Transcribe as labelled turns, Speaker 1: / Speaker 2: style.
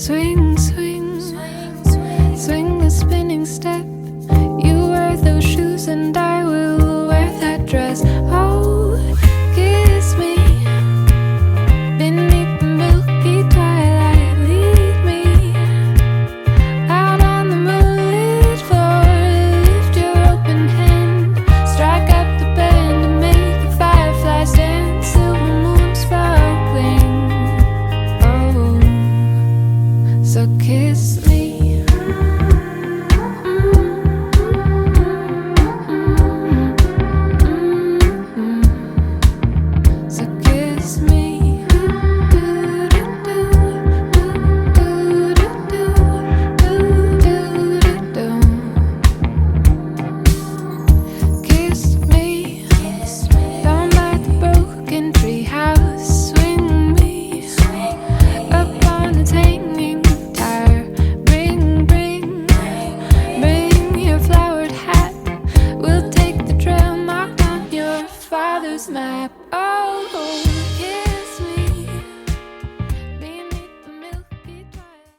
Speaker 1: Swing, swing, swing the spinning step. You wear those shoes and I will wear that dress. Oh, kiss me beneath the milky twilight. Lead me out on the moonlit floor. Lift your open hand, strike up the band and make the fireflies dance. Silver moon sparkling. Oh, so kiss me.